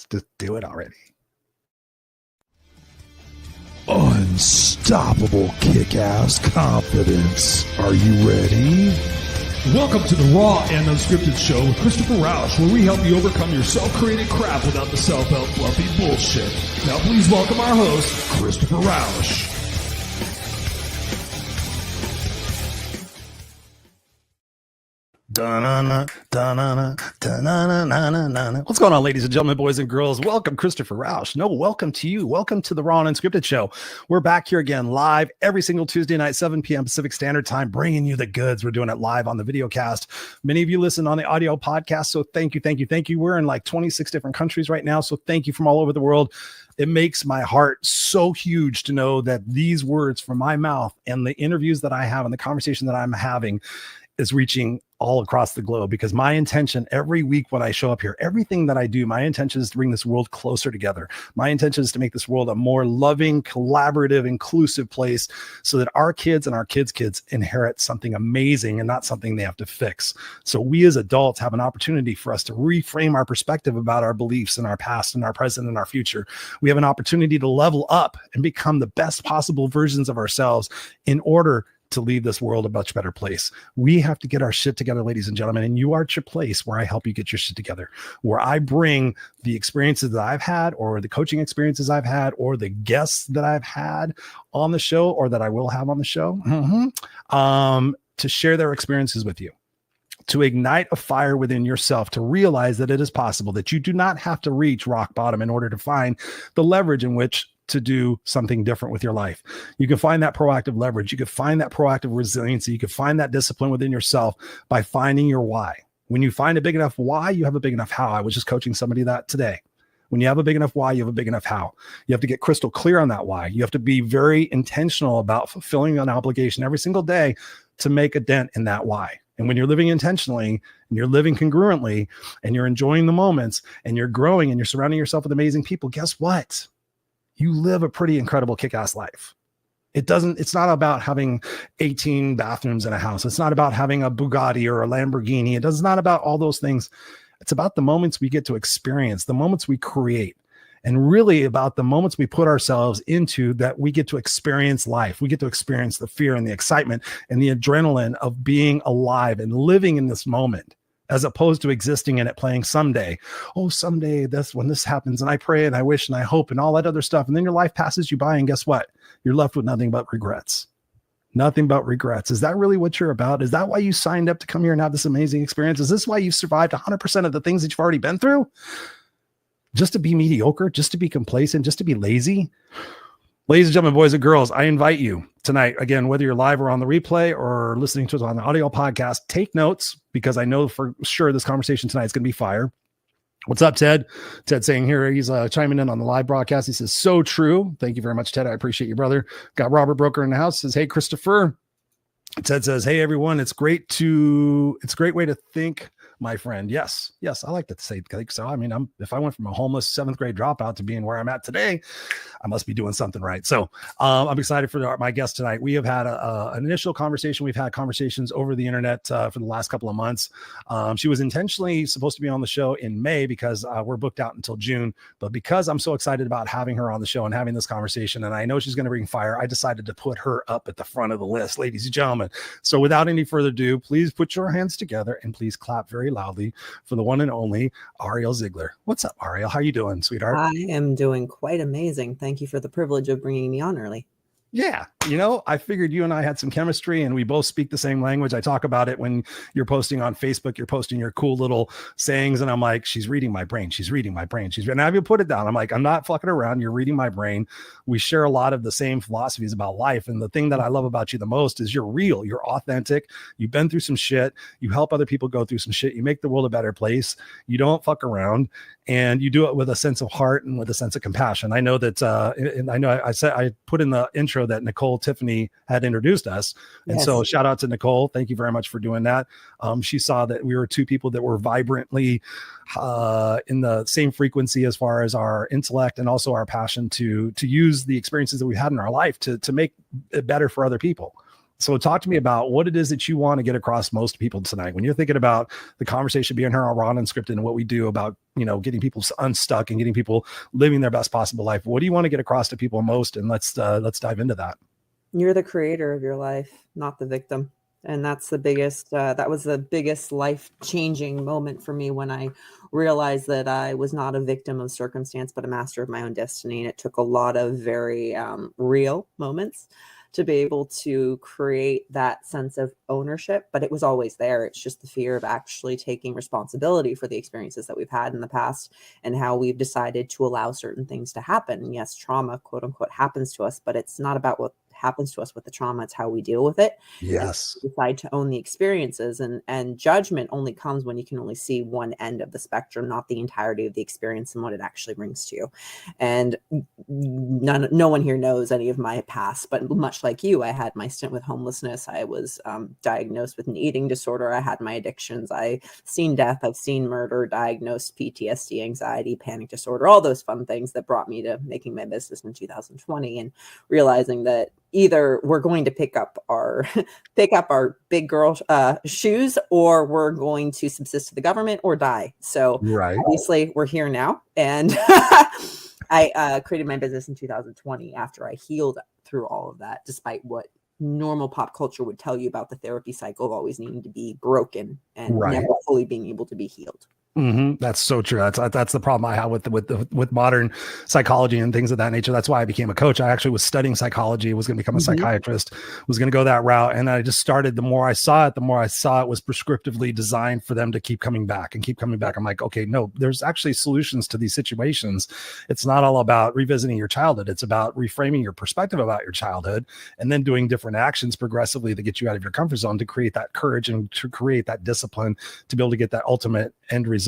Just do it already. Unstoppable kick-ass confidence. Are you ready? Welcome to the Raw and Unscripted Show with Christopher Rausch, where we help you overcome your self-created crap without the self-help fluffy bullshit. Now please welcome our host, Christopher Rausch. What's going on, ladies and gentlemen, boys and girls? Welcome, Christopher Rausch. No, welcome to you. Welcome to the Raw Unscripted Show. We're back here again live every single Tuesday night, 7 p.m. Pacific Standard Time, bringing you the goods. We're doing it live on the video cast. Many of you listen on the audio podcast, so thank you. We're in like 26 different countries right now, so thank you from all over the world. It makes my heart so huge to know that these words from my mouth and the interviews that I have and the conversation that I'm having is reaching all across the globe, because my intention every week when I show up here, everything that I do, my intention is to bring this world closer together. My intention is to make this world a more loving, collaborative, inclusive place so that our kids and our kids' kids inherit something amazing and not something they have to fix. So we as adults have an opportunity for us to reframe our perspective about our beliefs and our past and our present and our future. We have an opportunity to level up and become the best possible versions of ourselves in order to leave this world a much better place. We have to get our shit together, ladies and gentlemen, and you are at your place where I help you get your shit together, where I bring the experiences that I've had, or the coaching experiences I've had, or the guests that I've had on the show, or that I will have on the show, to share their experiences with you, to ignite a fire within yourself, to realize that it is possible, that you do not have to reach rock bottom in order to find the leverage in which to do something different with your life. You can find that proactive leverage. You can find that proactive resiliency. You can find that discipline within yourself by finding your why. When you find a big enough why, you have a big enough how. I was just coaching somebody that today. When you have a big enough why, you have a big enough how. You have to get crystal clear on that why. You have to be very intentional about fulfilling an obligation every single day to make a dent in that why. And when you're living intentionally and you're living congruently and you're enjoying the moments and you're growing and you're surrounding yourself with amazing people, guess what? You live a pretty incredible kick-ass life. It's not about having 18 bathrooms in a house. It's not about having a Bugatti or a Lamborghini. It's not about all those things. It's about the moments we get to experience, the moments we create, and really about the moments we put ourselves into, that we get to experience life. We get to experience the fear and the excitement and the adrenaline of being alive and living in this moment, as opposed to existing in it, playing someday. Oh, someday that's when this happens. And I pray and I wish and I hope and all that other stuff. And then your life passes you by. And guess what? You're left with nothing but regrets. Nothing but regrets. Is that really what you're about? Is that why you signed up to come here and have this amazing experience? Is this why you've survived 100% of the things that you've already been through? Just to be mediocre, just to be complacent, just to be lazy? Ladies and gentlemen, boys and girls, I invite you tonight, again, whether you're live or on the replay or listening to us on the audio podcast, take notes, because I know for sure this conversation tonight is going to be fire. What's up, Ted? Ted saying here, he's chiming in on the live broadcast. He says, so true. Thank you very much, Ted. I appreciate you, brother. Got Robert Broker in the house. Says, hey, Christopher. Ted says, hey, everyone. It's a great way to think, my friend. Yes, I like to say so. I mean, if I went from a homeless 7th grade dropout to being where I'm at today, I must be doing something right. So I'm excited for my guest tonight. We have had an initial conversation. We've had conversations over the internet for the last couple of months. She was intentionally supposed to be on the show in May because we're booked out until June. But because I'm so excited about having her on the show and having this conversation, and I know she's going to bring fire, I decided to put her up at the front of the list, ladies and gentlemen. So without any further ado, please put your hands together and please clap very loudly for the one and only Ariel Zeigler. What's up, Ariel? How you doing, sweetheart? I am doing quite amazing. Thank you for the privilege of bringing me on early. Yeah. I figured you and I had some chemistry and we both speak the same language. I talk about it when you're posting on Facebook, you're posting your cool little sayings. And I'm like, she's reading my brain. She's reading my brain. And I have put it down. I'm like, I'm not fucking around. You're reading my brain. We share a lot of the same philosophies about life. And the thing that I love about you the most is you're real. You're authentic. You've been through some shit. You help other people go through some shit. You make the world a better place. You don't fuck around. And you do it with a sense of heart and with a sense of compassion. I know that, and I know I put in the intro that Nicole Tiffany had introduced us. And Yes. So shout out to Nicole. Thank you very much for doing that. She saw that we were two people that were vibrantly in the same frequency as far as our intellect and also our passion to use the experiences that we had in our life to make it better for other people. So talk to me about what it is that you want to get across most people tonight. When you're thinking about the conversation being here on Raw Unscripted and what we do about, getting people unstuck and getting people living their best possible life. What do you want to get across to people most? And let's dive into that. You're the creator of your life, not the victim. And that's the biggest, that was the biggest life-changing moment for me when I realized that I was not a victim of circumstance, but a master of my own destiny. And it took a lot of very real moments to be able to create that sense of ownership, but it was always there. It's just the fear of actually taking responsibility for the experiences that we've had in the past and how we've decided to allow certain things to happen. And yes, trauma, quote unquote, happens to us, but it's not about what happens to us with the trauma. It's how we deal with it. Yes. And decide to own the experiences, and judgment only comes when you can only see one end of the spectrum, not the entirety of the experience and what it actually brings to you. And no one here knows any of my past, but much like you, I had my stint with homelessness. I was diagnosed with an eating disorder. I had my addictions. I've seen death. I've seen murder, diagnosed PTSD, anxiety, panic disorder, all those fun things that brought me to making my business in 2020 and realizing that either we're going to pick up our big girl shoes, or we're going to subsist to the government or die. So obviously we're here now. And I created my business in 2020 after I healed through all of that, despite what normal pop culture would tell you about the therapy cycle of always needing to be broken and never fully being able to be healed. Mm-hmm. That's so true. That's the problem I have with modern psychology and things of that nature. That's why I became a coach. I actually was studying psychology, was going to become a psychiatrist, was going to go that route. And I just started, the more I saw it was prescriptively designed for them to keep coming back and keep coming back. I'm like, okay, no, there's actually solutions to these situations. It's not all about revisiting your childhood. It's about reframing your perspective about your childhood and then doing different actions progressively to get you out of your comfort zone, to create that courage and to create that discipline to be able to get that ultimate end result.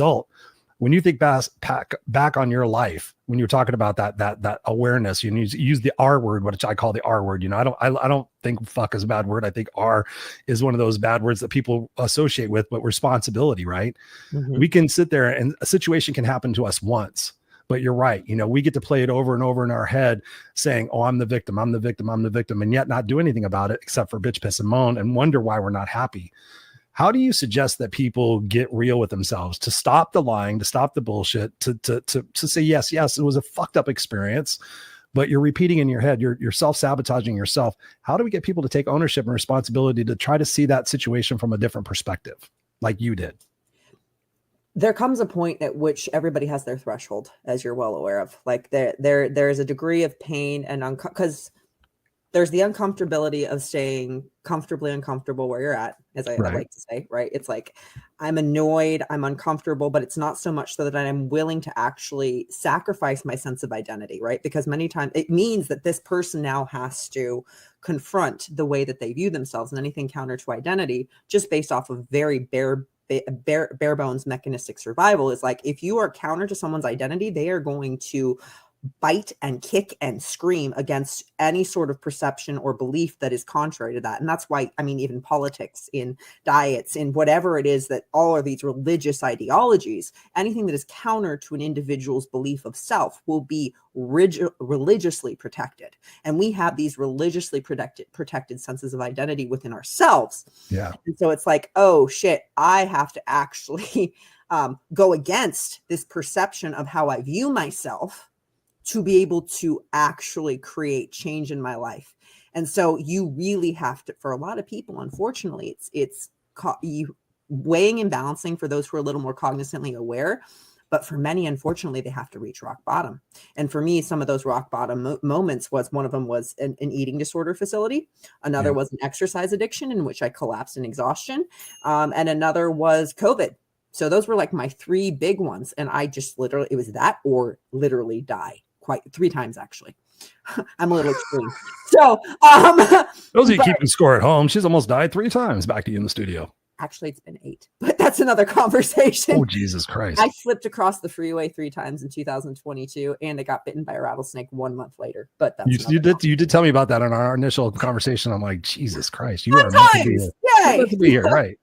When you think back on your life, when you're talking about that awareness, you use the R word, which I call the R word. I don't think fuck is a bad word. I think R is one of those bad words that people associate with, but responsibility, right? Mm-hmm. We can sit there and a situation can happen to us once, but you're right. We get to play it over and over in our head saying, oh, I'm the victim, I'm the victim, I'm the victim, and yet not do anything about it except for bitch, piss, and moan and wonder why we're not happy. How do you suggest that people get real with themselves, to stop the lying, to stop the bullshit, to say, yes, it was a fucked up experience, but you're repeating in your head, you're self-sabotaging yourself. How do we get people to take ownership and responsibility to try to see that situation from a different perspective, like you did? There comes a point at which everybody has their threshold, as you're well aware of. Like there is a degree of pain and because there's the uncomfortability of staying comfortably uncomfortable where you're at, as I like to say, right? It's like, I'm annoyed, I'm uncomfortable, but it's not so much so that I'm willing to actually sacrifice my sense of identity, right? Because many times it means that this person now has to confront the way that they view themselves, and anything counter to identity, just based off of very bare bones mechanistic survival, is like, if you are counter to someone's identity, they are going to bite and kick and scream against any sort of perception or belief that is contrary to that. And that's why, even politics, in diets, in whatever it is, that all of these religious ideologies, anything that is counter to an individual's belief of self will be religiously protected. And we have these religiously protected senses of identity within ourselves. Yeah. And so it's like, oh shit, I have to actually go against this perception of how I view myself to be able to actually create change in my life. And so you really have to, for a lot of people, unfortunately, it's you weighing and balancing for those who are a little more cognizantly aware. But for many, unfortunately, they have to reach rock bottom. And for me, some of those rock bottom moments was, one of them was an eating disorder facility. Another was an exercise addiction in which I collapsed in exhaustion. And another was COVID. So those were like my three big ones. And I just literally, it was that or literally die. Quite 3 times, actually. I'm a little extreme. So, those of you keeping score at home, she's almost died 3 times. Back to you in the studio. Actually, it's been 8, but that's another conversation. Oh, Jesus Christ. I slipped across the freeway 3 times in 2022, and I got bitten by a rattlesnake 1 month later. But that's you did tell me about that in our initial conversation. I'm like, Jesus Christ, you are meant to be here. Yay! Meant to be here, right?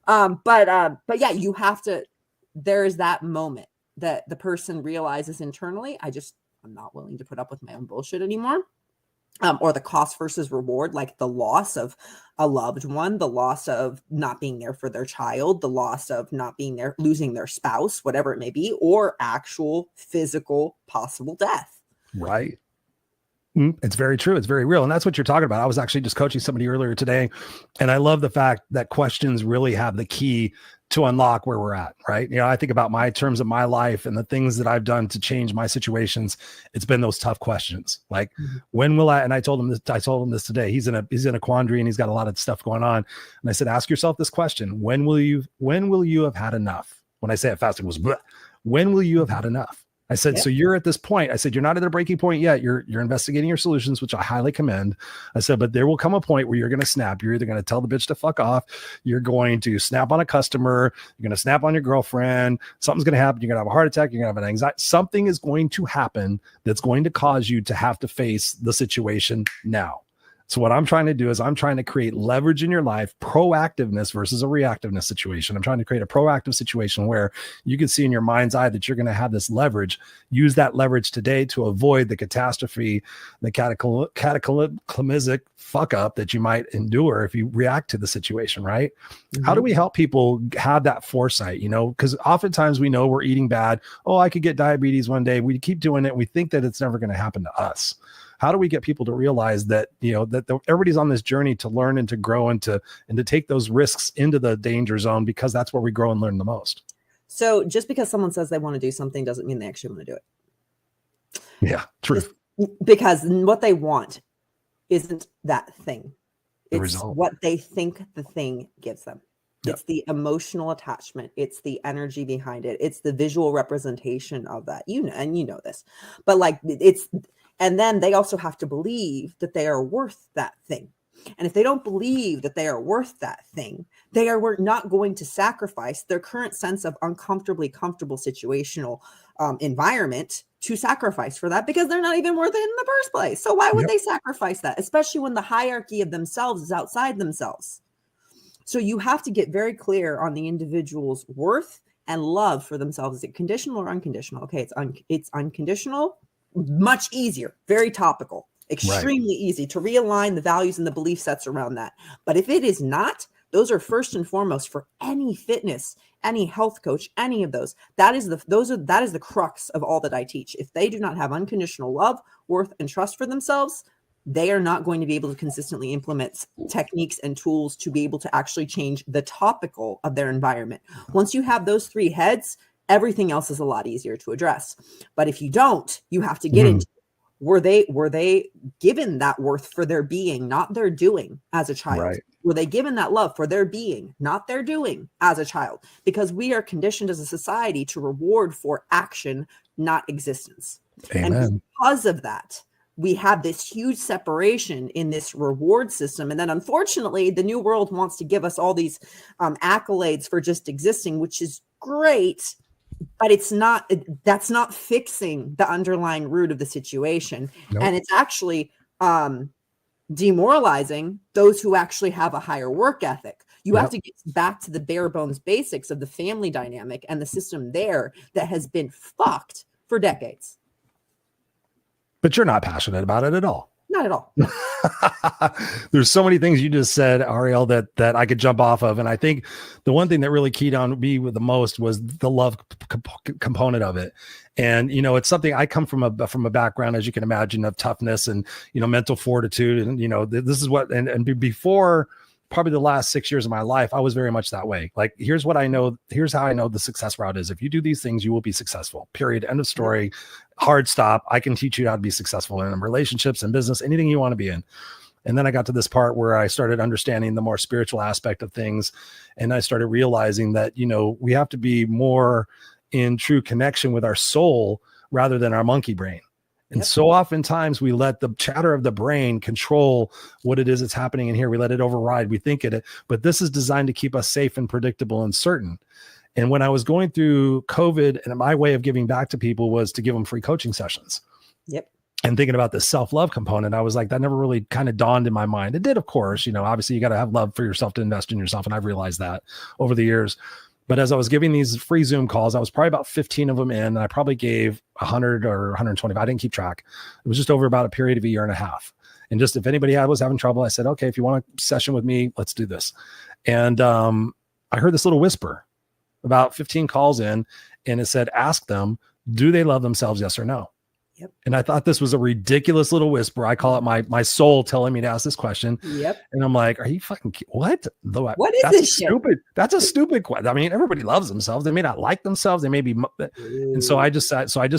But yeah, you have to. There is that moment that the person realizes internally, I'm not willing to put up with my own bullshit anymore. or the cost versus reward, like the loss of a loved one, the loss of not being there for their child, the loss of not being there, losing their spouse, whatever it may be, or actual physical possible death. Right. It's very true. It's very real. And that's what you're talking about. I was actually just coaching somebody earlier today, and I love the fact that questions really have the key to unlock where we're at, right? You know, I think about my terms of my life and the things that I've done to change my situations. It's been those tough questions. Like, when will I, and I told him this today. He's in a quandary and he's got a lot of stuff going on. And I said, ask yourself this question: when will you have had enough? When I say it fast, it was, bleh. When will you have had enough? I said, so you're at this point. I said, you're not at a breaking point yet. You're investigating your solutions, which I highly commend. I said, but there will come a point where you're going to snap. You're either going to tell the bitch to fuck off. You're going to snap on a customer. You're going to snap on your girlfriend. Something's going to happen. You're going to have a heart attack. You're going to have an anxiety. Something is going to happen that's going to cause you to have to face the situation now. So what I'm trying to do is I'm trying to create leverage in your life, proactiveness versus a reactiveness situation. I'm trying to create a proactive situation where you can see in your mind's eye that you're going to have this leverage. Use that leverage today to avoid the catastrophe, the cataclysmic fuck up that you might endure if you react to the situation, right? How do we help people have that foresight? You know, because oftentimes we know we're eating bad. Oh, I could get diabetes one day. We keep doing it. We think that it's never going to happen to us. How do we get people to realize that, you know, that everybody's on this journey to learn and to grow and to take those risks into the danger zone, because that's where we grow and learn the most. So just because someone says they want to do something doesn't mean they actually want to do it. Yeah, true. Because what they want isn't that thing. The It's result. what they think the thing gives them. Yep. It's the emotional attachment. It's the energy behind it. It's the visual representation of that. You know, and you know this, but like and then they also have to believe that they are worth that thing. And if they don't believe that they are worth that thing, they are not going to sacrifice their current sense of uncomfortably comfortable situational environment to sacrifice for that, because they're not even worth it in the first place. So why would they sacrifice that, especially when the hierarchy of themselves is outside themselves? So you have to get very clear on the individual's worth and love for themselves. Is it conditional or unconditional? Okay, it's unconditional. Much easier, very topical, extremely easy to realign the values and the belief sets around that. But if it is not, those are first and foremost for any fitness, any health coach, any of those. That is the crux of all that I teach. If they do not have unconditional love, worth, and trust for themselves, they are not going to be able to consistently implement techniques and tools to be able to actually change the topical of their environment. Once you have those three heads, everything else is a lot easier to address. But if you don't, you have to get into, were they given that worth for their being, not their doing as a child? Right. Were they given that love for their being, not their doing as a child? Because we are conditioned as a society to reward for action, not existence. Amen. And because of that, we have this huge separation in this reward system. And then unfortunately, the new world wants to give us all these accolades for just existing, which is great. But that's not fixing the underlying root of the situation. Nope. And it's actually demoralizing those who actually have a higher work ethic. You have to get back to the bare bones basics of the family dynamic and the system there that has been fucked for decades. But you're not passionate about it at all. Not at all. There's so many things you just said, Ariel, that I could jump off of. And I think the one thing that really keyed on me with the most was the love component of it. And, you know, it's something I come from a background, as you can imagine, of toughness and, you know, mental fortitude. And, you know, this is what, and before probably the last 6 years of my life, I was very much that way. Like, here's what I know. Here's how I know the success route is. If you do these things, you will be successful, period. End of story. Hard stop. I can teach you how to be successful in relationships and business, anything you want to be in. And then I got to this part where I started understanding the more spiritual aspect of things. And I started realizing that, you know, we have to be more in true connection with our soul rather than our monkey brain. And so oftentimes we let the chatter of the brain control what it is that's happening in here. We let it override. We think it, but this is designed to keep us safe and predictable and certain. And when I was going through COVID, and my way of giving back to people was to give them free coaching sessions. Yep. And thinking about the self-love component, I was like, that never really kind of dawned in my mind. It did, of course, you know, obviously you got to have love for yourself to invest in yourself. And I've realized that over the years. But as I was giving these free Zoom calls, I was probably about 15 of them in, and I probably gave 100 or 125. I didn't keep track. It was just over about a period of a year and a half. And just if anybody was having trouble, I said, okay, if you want a session with me, let's do this. And I heard this little whisper about 15 calls in, and it said, ask them, do they love themselves? Yes or no? Yep. And I thought this was a ridiculous little whisper. I call it my soul telling me to ask this question. Yep. And I'm like, are you fucking what? What is that's this shit? stupid. That's a stupid question. I mean, everybody loves themselves. They may not like themselves. They may be. And so I just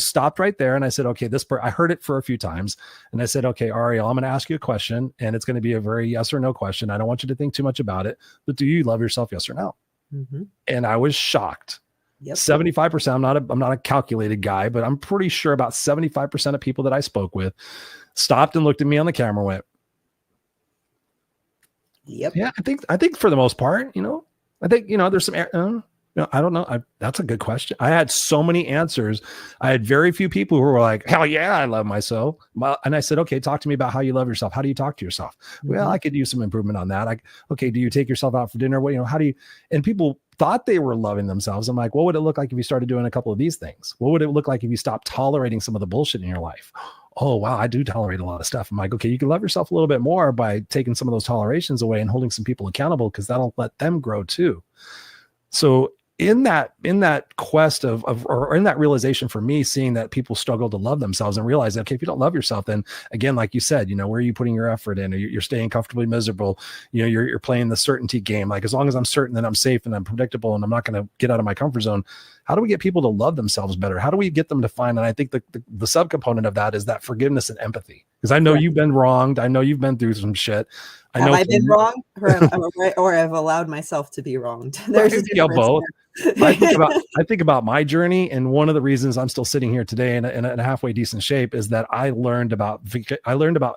stopped right there and I said, okay, I heard it for a few times. And I said, okay, Ariel, I'm going to ask you a question, and it's going to be a very yes or no question. I don't want you to think too much about it, but do you love yourself? Yes or no? Mm-hmm. And I was shocked. Yep. 75%. I'm not a calculated guy, but I'm pretty sure about 75% of people that I spoke with stopped and looked at me on the camera and went, yep. Yeah, I think for the most part, I think, there's some, I don't know. That's a good question. I had so many answers. I had very few people who were like, hell yeah, I love myself. And I said, okay, talk to me about how you love yourself. How do you talk to yourself? Mm-hmm. Well, I could use some improvement on that. Okay, do you take yourself out for dinner? Well, how do you, and people thought they were loving themselves. I'm like, what would it look like if you started doing a couple of these things? What would it look like if you stopped tolerating some of the bullshit in your life? Oh, wow, I do tolerate a lot of stuff. I'm like, okay, you can love yourself a little bit more by taking some of those tolerations away and holding some people accountable, because that'll let them grow too. So in that quest or in that realization for me, seeing that people struggle to love themselves and realize that, okay, if you don't love yourself, then again, like you said, where are you putting your effort in? Or you're staying comfortably miserable. You're playing the certainty game. Like, as long as I'm certain that I'm safe and I'm predictable and I'm not going to get out of my comfort zone, how do we get people to love themselves better? How do we get them to find? And I think the subcomponent of that is that forgiveness and empathy. Because I know you've been wronged. I know you've been through some shit. Have I been wrong, or have allowed myself to be wronged? There's a difference both. I think about my journey, and one of the reasons I'm still sitting here today in a halfway decent shape is that I learned about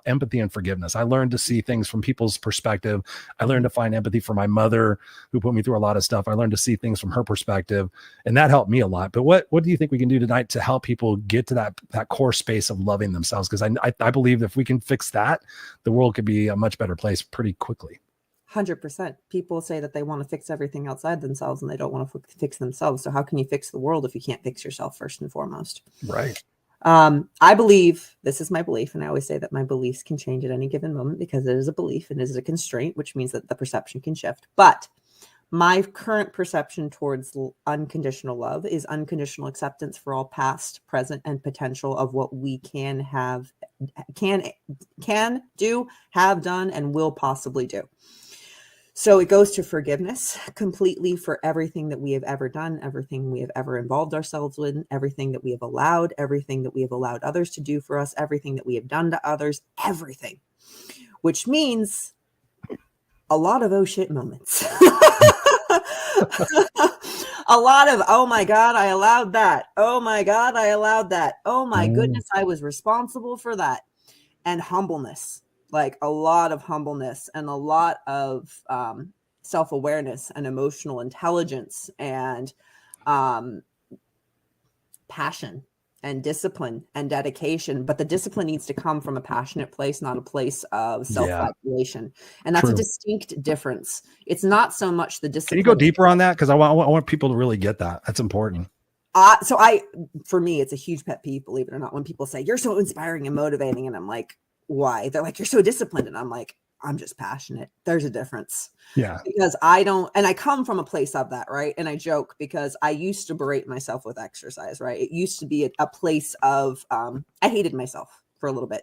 empathy and forgiveness. I learned to see things from people's perspective. I learned to find empathy for my mother, who put me through a lot of stuff. I learned to see things from her perspective, and that helped me a lot. But what do you think we can do tonight to help people get to that core space of loving themselves? Because I believe if we can fix that, the world could be a much better place pretty quickly. 100%. People say that they want to fix everything outside themselves and they don't want to fix themselves. So how can you fix the world if you can't fix yourself first and foremost? Right. I believe, this is my belief, and I always say that my beliefs can change at any given moment, because it is a belief and it is a constraint, which means that the perception can shift. But my current perception towards unconditional love is unconditional acceptance for all past, present, and potential of what we can do, have done, and will possibly do. So it goes to forgiveness completely for everything that we have ever done, everything we have ever involved ourselves in, everything that we have allowed, everything that we have allowed others to do for us, everything that we have done to others, everything, which means a lot of oh shit moments. A lot of, oh my God, I allowed that. Oh my God, I allowed that. Oh my goodness, I was responsible for that. And humbleness. Like a lot of humbleness and a lot of self-awareness and emotional intelligence and passion and discipline and dedication. But the discipline needs to come from a passionate place, not a place of self-flagellation. And that's a distinct difference. It's not so much the discipline. Can you go deeper on that? Because I want people to really get that. That's important. For me, it's a huge pet peeve, believe it or not, when people say, you're so inspiring and motivating. And I'm like, why? They're like, you're so disciplined. And I'm like, I'm just passionate. There's a difference. Yeah. Because I come from a place of that, right? And I joke because I used to berate myself with exercise, right? It used to be a place of, I hated myself for a little bit.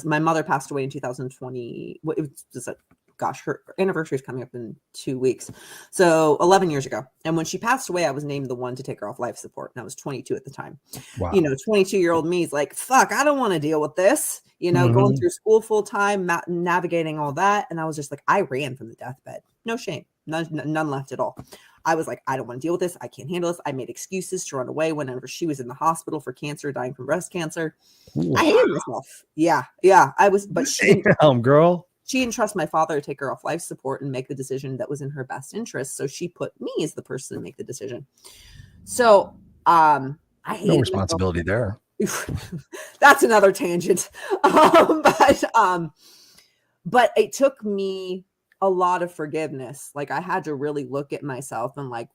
My mother passed away in 2020. It was just her anniversary is coming up in 2 weeks. So 11 years ago. And when she passed away, I was named the one to take her off life support. And I was 22 at the time. Wow. 22-year-old me is like, fuck, I don't want to deal with this, going through school full time, navigating all that. And I was just like, I ran from the deathbed. No shame. None left at all. I was like, I don't want to deal with this. I can't handle this. I made excuses to run away whenever she was in the hospital for cancer, dying from breast cancer. Wow. I hated myself. Yeah. I was, but girl. She didn't trust my father to take her off life support and make the decision that was in her best interest. So she put me as the person to make the decision. So I hate no responsibility there. That's another tangent. But it took me a lot of forgiveness. Like I had to really look at myself and like,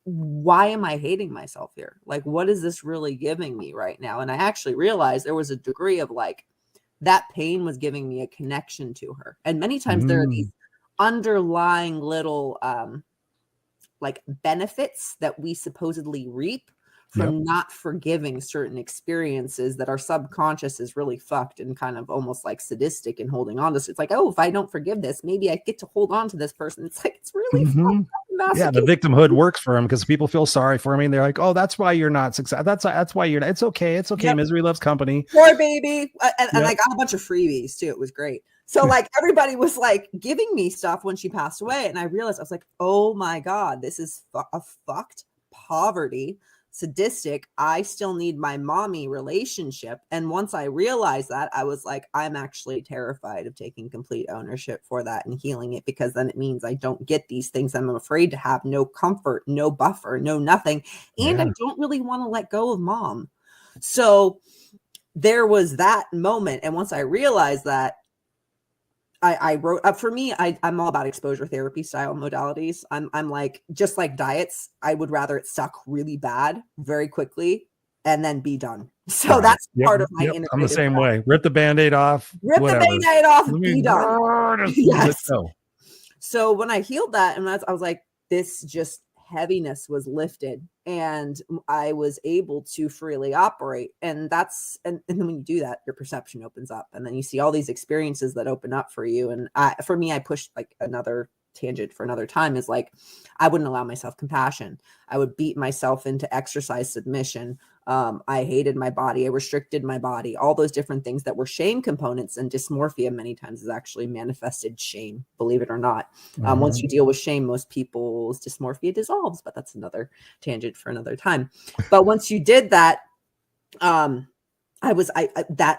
why am I hating myself here? Like, what is this really giving me right now? And I actually realized there was a degree of like that pain was giving me a connection to her. And many times there are these underlying little like benefits that we supposedly reap from not forgiving certain experiences that our subconscious is really fucked and kind of almost like sadistic and holding on to. So it's like, oh, if I don't forgive this, maybe I get to hold on to this person. It's like, it's really yeah, the victimhood works for him because people feel sorry for me and they're like, oh, that's why you're not successful. That's why you're not. It's okay. Misery loves company. Poor baby. And I got a bunch of freebies too. It was great. So like everybody was like giving me stuff when she passed away. And I realized, I was like, oh my God, this is a fucked poverty, sadistic. I still need my mommy relationship. And once I realized that, I was like, I'm actually terrified of taking complete ownership for that and healing it, because then it means I don't get these things I'm afraid to have. No comfort, no buffer, no nothing. And I don't really want to let go of mom. So there was that moment. And once I realized that, I wrote up, for me, I'm all about exposure therapy style modalities. I'm like, just like diets, I would rather it suck really bad very quickly and then be done. So that's part of my integrative. I'm the same way. Rip the Band-Aid off. Rip the Band-Aid off, be done. Yes. So when I healed that, and I was like, this just heaviness was lifted and I was able to freely operate. And that's, and then when you do that, your perception opens up and then you see all these experiences that open up for you. And for me, I pushed like another tangent for another time is like, I wouldn't allow myself compassion. I would beat myself into exercise submission. I hated my body. I restricted my body, all those different things that were shame components, and dysmorphia many times is actually manifested shame, believe it or not. Once you deal with shame, most people's dysmorphia dissolves, but that's another tangent for another time. But once you did that, that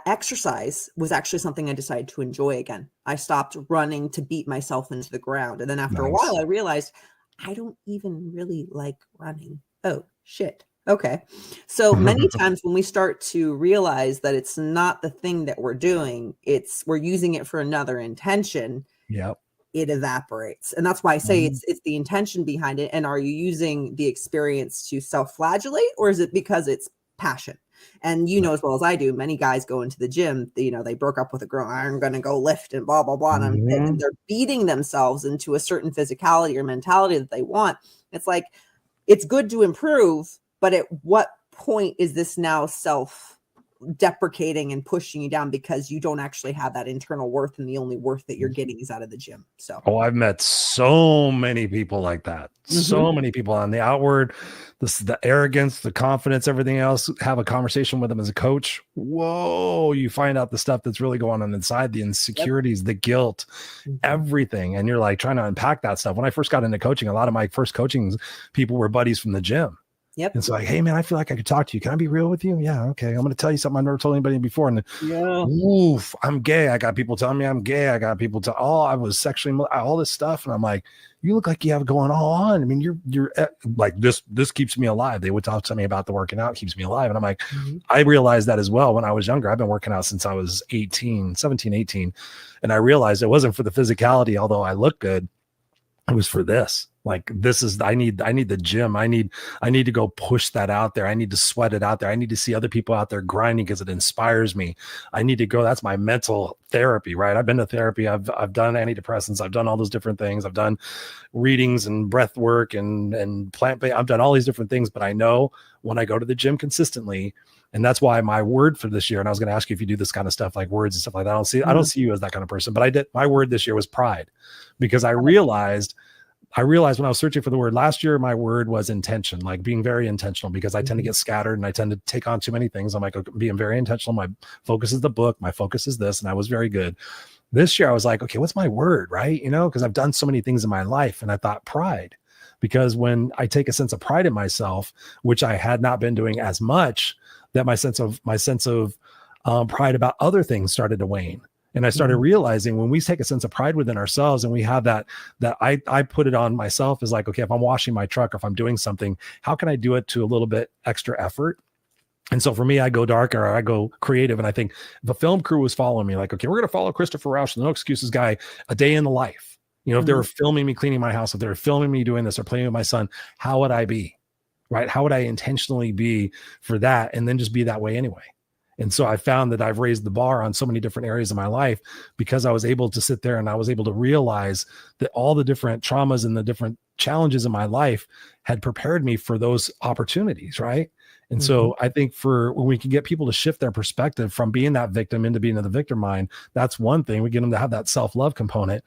exercise was actually something I decided to enjoy again. I stopped running to beat myself into the ground. And then after a while, I realized I don't even really like running. Oh, shit. Okay. So many times when we start to realize that it's not the thing that we're doing, we're using it for another intention. Yep. It evaporates. And that's why I say it's the intention behind it. And are you using the experience to self-flagellate, or is it because it's passion? And you know as well as I do, many guys go into the gym, they broke up with a girl, I'm going to go lift and blah, blah, blah. And they're beating themselves into a certain physicality or mentality that they want. It's like, it's good to improve, but at what point is this now self-deprecating and pushing you down because you don't actually have that internal worth, and the only worth that you're getting is out of the gym? So, I've met so many people like that. So many people on the outward, the arrogance, the confidence, everything else. Have a conversation with them as a coach. Whoa, you find out the stuff that's really going on inside, the insecurities, the guilt, everything. And you're like trying to unpack that stuff. When I first got into coaching, a lot of my first coaching people were buddies from the gym. Yep. And so like, hey man, I feel like I could talk to you. Can I be real with you? Yeah. Okay. I'm going to tell you something I've never told anybody before. And oof, I'm gay. I got people telling me I'm gay. I got people I was sexually, all this stuff. And I'm like, you look like you have it going all on. I mean, you're like, this keeps me alive. They would talk to me about the working out keeps me alive. And I'm like, I realized that as well when I was younger. I've been working out since I was 17, 18. And I realized it wasn't for the physicality, although I look good. It was for this. Like, this is, I need the gym. I need to go push that out there. I need to sweat it out there. I need to see other people out there grinding because it inspires me. I need to go. That's my mental therapy, right? I've been to therapy. I've done antidepressants. I've done all those different things. I've done readings and breath work and plant-based. I've done all these different things, but I know when I go to the gym consistently, and that's why my word for this year, and I was going to ask you if you do this kind of stuff, like words and stuff like that. I don't see you as that kind of person, but I did. My word this year was pride, because I realized when I was searching for the word last year, my word was intention, like being very intentional, because I tend to get scattered and I tend to take on too many things. I'm like, being very intentional. My focus is the book. My focus is this. And I was very good. This year I was like, okay, what's my word? Right. Because I've done so many things in my life, and I thought pride, because when I take a sense of pride in myself, which I had not been doing as much, that my sense of pride about other things started to wane. And I started realizing when we take a sense of pride within ourselves, and we have that I put it on myself, is like, okay, if I'm washing my truck, or if I'm doing something, how can I do it to a little bit extra effort? And so for me, I go darker, or I go creative. And I think if a film crew was following me, like, okay, we're going to follow Christopher Rausch, the No Excuses guy, a day in the life. If they were filming me cleaning my house, if they were filming me doing this or playing with my son, how would I be? Right? How would I intentionally be for that? And then just be that way anyway. And so I found that I've raised the bar on so many different areas of my life because I was able to sit there and I was able to realize that all the different traumas and the different challenges in my life had prepared me for those opportunities. Right. And so I think when we can get people to shift their perspective from being that victim into being in the victim mind, that's one thing. We get them to have that self-love component.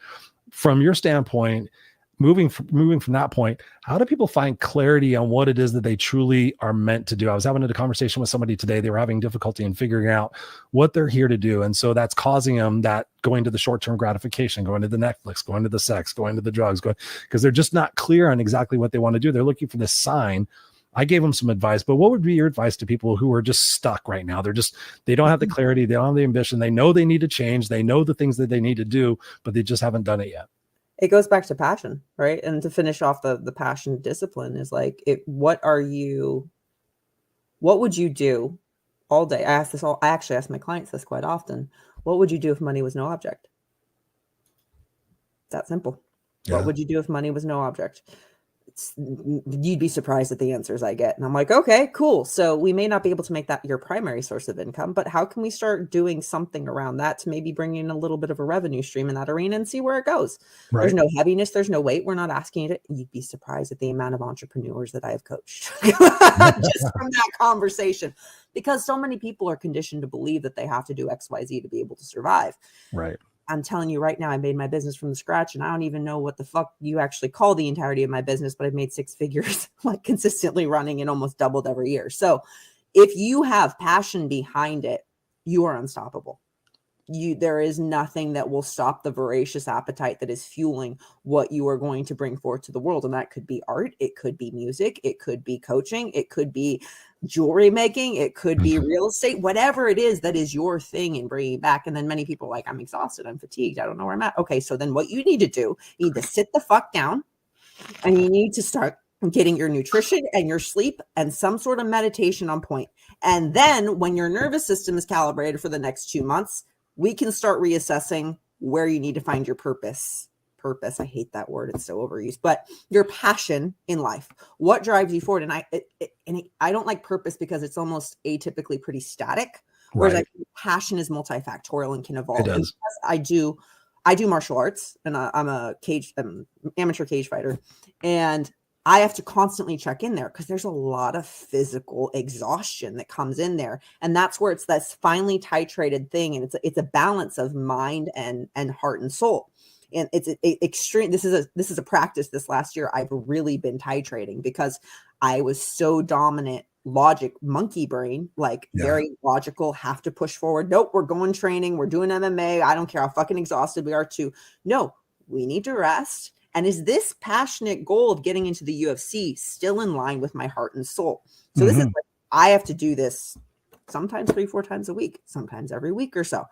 From your standpoint, moving from that point, how do people find clarity on what it is that they truly are meant to do? I was having a conversation with somebody today. They were having difficulty in figuring out what they're here to do. And so that's causing them that going to the short-term gratification, going to the Netflix, going to the sex, going to the drugs, because they're just not clear on exactly what they want to do. They're looking for this sign. I gave them some advice, but what would be your advice to people who are just stuck right now? They don't have the clarity. They don't have the ambition. They know they need to change. They know the things that they need to do, but they just haven't done it yet. It goes back to passion, right? And to finish off the passion discipline is like, what would you do all day? I actually ask my clients this quite often. What would you do if money was no object? It's that simple. Yeah. What would you do if money was no object? You'd be surprised at the answers I get. And I'm like, okay, cool. So we may not be able to make that your primary source of income, but how can we start doing something around that to maybe bring in a little bit of a revenue stream in that arena and see where it goes? Right. There's no heaviness. There's no weight. We're not asking it. You'd be surprised at the amount of entrepreneurs that I have coached just from that conversation, because so many people are conditioned to believe that they have to do X, Y, Z to be able to survive. Right. I'm telling you right now, I made my business from scratch, and I don't even know what the fuck you actually call the entirety of my business, but I've made 6 figures like consistently running and almost doubled every year. So if you have passion behind it, you are unstoppable. There is nothing that will stop the voracious appetite that is fueling what you are going to bring forth to the world. And that could be art. It could be music. It could be coaching. It could be jewelry making. It could be real estate, whatever it is that is your thing, and bringing it back. And then many people are like, I'm exhausted. I'm fatigued. I don't know where I'm at. Okay. So then what you need to do, you need to sit the fuck down, and you need to start getting your nutrition and your sleep and some sort of meditation on point. And then when your nervous system is calibrated for the next 2 months, we can start reassessing where you need to find your purpose. I hate that word. It's so overused, but your passion in life, what drives you forward. And I don't like purpose because it's almost atypically pretty static. Whereas I think passion is multifactorial and can evolve. It is. I do martial arts, and I'm a amateur cage fighter, and I have to constantly check in there because there's a lot of physical exhaustion that comes in there. And that's where it's this finely titrated thing. And it's a balance of mind and heart and soul. And it's extreme. This is a practice this last year I've really been titrating, because I was so dominant logic, monkey brain, very logical, have to push forward. Nope, we're going training. We're doing MMA. I don't care how fucking exhausted we are too. No, we need to rest. And is this passionate goal of getting into the UFC still in line with my heart and soul? So this is I have to do this sometimes 3-4 times a week, sometimes every week or so.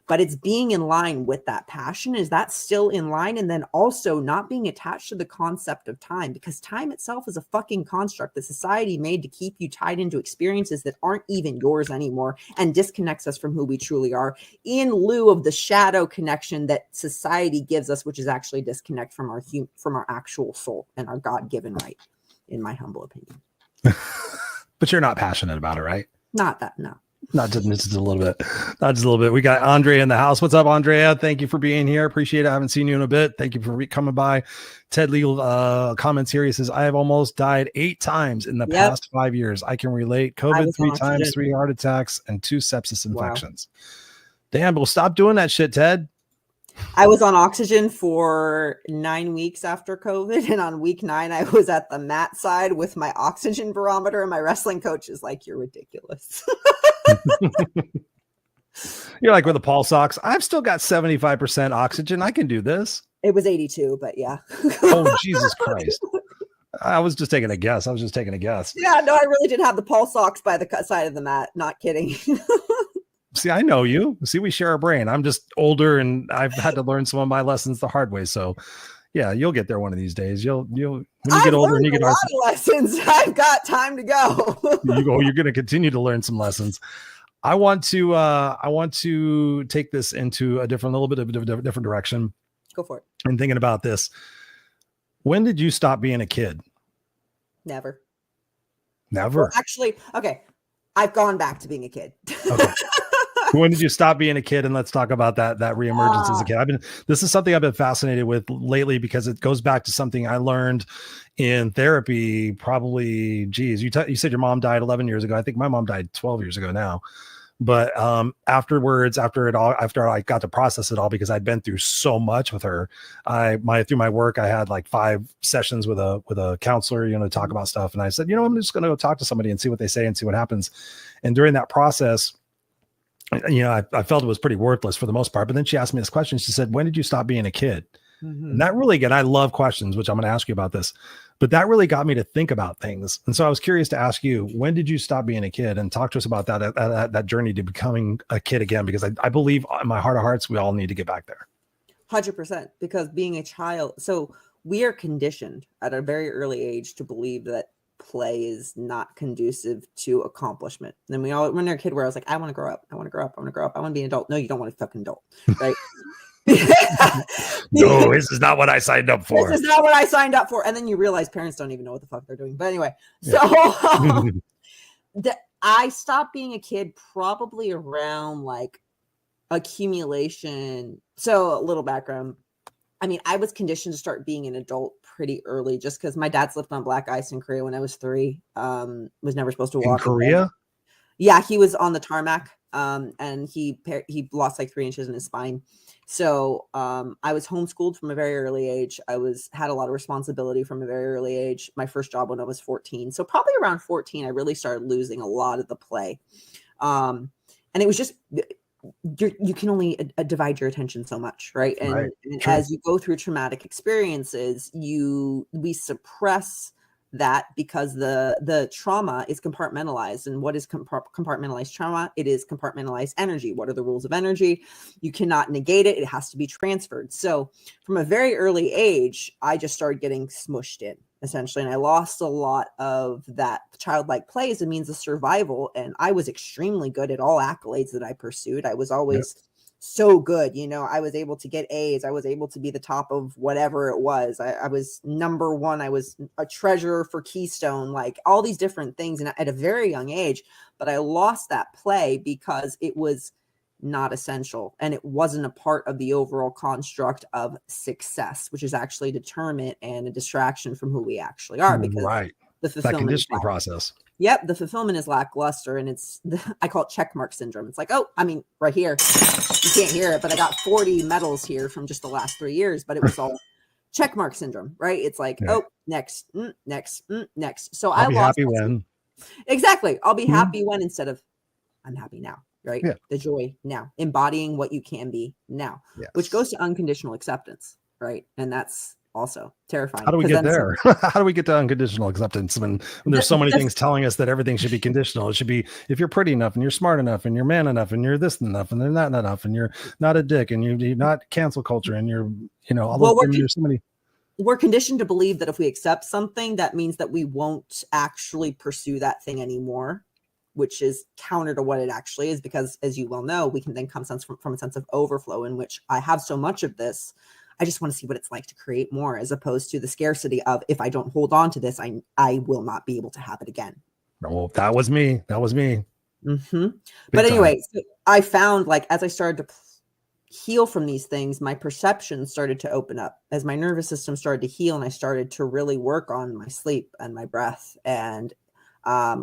But it's being in line with that passion. Is that still in line? And then also not being attached to the concept of time, because time itself is a fucking construct that society made to keep you tied into experiences that aren't even yours anymore, and disconnects us from who we truly are, in lieu of the shadow connection that society gives us, which is actually disconnect from our actual soul and our God-given right, in my humble opinion. But you're not passionate about it, right? Not that, no. Not just a little bit. Not just a little bit. We got Andrea in the house. What's up, Andrea? Thank you for being here. Appreciate it. I haven't seen you in a bit. Thank you for coming by. Ted Legal comments here. He says, I have almost died 8 times in the past 5 years. I can relate. COVID 3 times, 3 heart attacks, and 2 sepsis infections. Wow. Damn, well, stop doing that shit, Ted. I was on oxygen for 9 weeks after COVID. And on week 9, I was at the mat side with my oxygen barometer. And my wrestling coach is like, you're ridiculous. You're like with the pulse ox. I've still got 75% oxygen. I can do this. It was 82, but yeah. Oh, Jesus Christ. I was just taking a guess. Yeah, no, I really did have the pulse ox by the side of the mat. Not kidding. See, I know you. See, we share a brain. I'm just older, and I've had to learn some of my lessons the hard way. So, yeah, you'll get there one of these days. When you get older and you get a lot of lessons. I've got time to go. You're going to continue to learn some lessons. I want to take this into a little bit of a different direction. Go for it. And thinking about this, when did you stop being a kid? Never. Well, actually, okay. I've gone back to being a kid. Okay. When did you stop being a kid? And let's talk about that reemergence as a kid. This is something I've been fascinated with lately because it goes back to something I learned in therapy. Probably, geez, you said your mom died 11 years ago. I think my mom died 12 years ago now. But afterwards, after I got to process it all, because I'd been through so much with her, through my work, I had like 5 sessions with a counselor, to talk about stuff. And I said, I'm just going to go talk to somebody and see what they say and see what happens. And during that process, I felt it was pretty worthless for the most part. But then she asked me this question. She said, when did you stop being a kid? Mm-hmm. And that really, again, I love questions, which I'm going to ask you about this, but that really got me to think about things. And so I was curious to ask you, when did you stop being a kid? And talk to us about that journey to becoming a kid again, because I believe in my heart of hearts, we all need to get back there. 100%, because being a child, so we are conditioned at a very early age to believe that play is not conducive to accomplishment. And when they're a kid, where I was like, I want to grow up. I want to grow up. I want to grow up. I want to be an adult. No, you don't want to fucking adult. Right. No, this is not what I signed up for. This is not what I signed up for. And then you realize parents don't even know what the fuck they're doing. But anyway, so I stopped being a kid probably around like accumulation. So a little background. I was conditioned to start being an adult pretty early, just because my dad slipped on black ice in Korea when I was 3. Was never supposed to walk. In Korea? Yeah, he was on the tarmac, and he lost like 3 inches in his spine. So I was homeschooled from a very early age. Had a lot of responsibility from a very early age. My first job when I was 14. So probably around 14, I really started losing a lot of the play. And it was just, you can only divide your attention so much, right? And as you go through traumatic experiences, we suppress that because the trauma is compartmentalized. And what is compartmentalized trauma? It is compartmentalized energy. What are the rules of energy? You cannot negate it. It has to be transferred. So from a very early age, I just started getting smushed in, essentially. And I lost a lot of that childlike play as a means of survival. And I was extremely good at all accolades that I pursued. I was always so good. I was able to get A's. I was able to be the top of whatever it was. I was number 1. I was a treasurer for Keystone, like all these different things. And at a very young age, but I lost that play because it was not essential. And it wasn't a part of the overall construct of success, which is actually determinant and a distraction from who we actually are. Because the fulfillment, that conditioning process. Yep. The fulfillment is lackluster. And I call it checkmark syndrome. It's like, right here, you can't hear it, but I got 40 medals here from just the last 3 years, but it was all checkmark syndrome, right? It's like, next. So I'll be happy when. Exactly. I'll be happy when, instead of I'm happy now, right? Yeah. The joy now, embodying what you can be now, which goes to unconditional acceptance, right? And that's also terrifying. How do we get there? How do we get to unconditional acceptance when there's so many things telling us that everything should be conditional? It should be, if you're pretty enough and you're smart enough and you're man enough and you're this enough and they're not enough and you're not a dick and you're not cancel culture and you're, there's so many. We're conditioned to believe that if we accept something, that means that we won't actually pursue that thing anymore, which is counter to what it actually is. Because as you well know, we can then come from a sense of overflow, in which I have so much of this, I just want to see what it's like to create more, as opposed to the scarcity of, if I don't hold on to this, I will not be able to have it again. Well, that was me. Mm-hmm. But anyway, so I found, like, as I started to heal from these things, my perception started to open up as my nervous system started to heal. And I started to really work on my sleep and my breath, and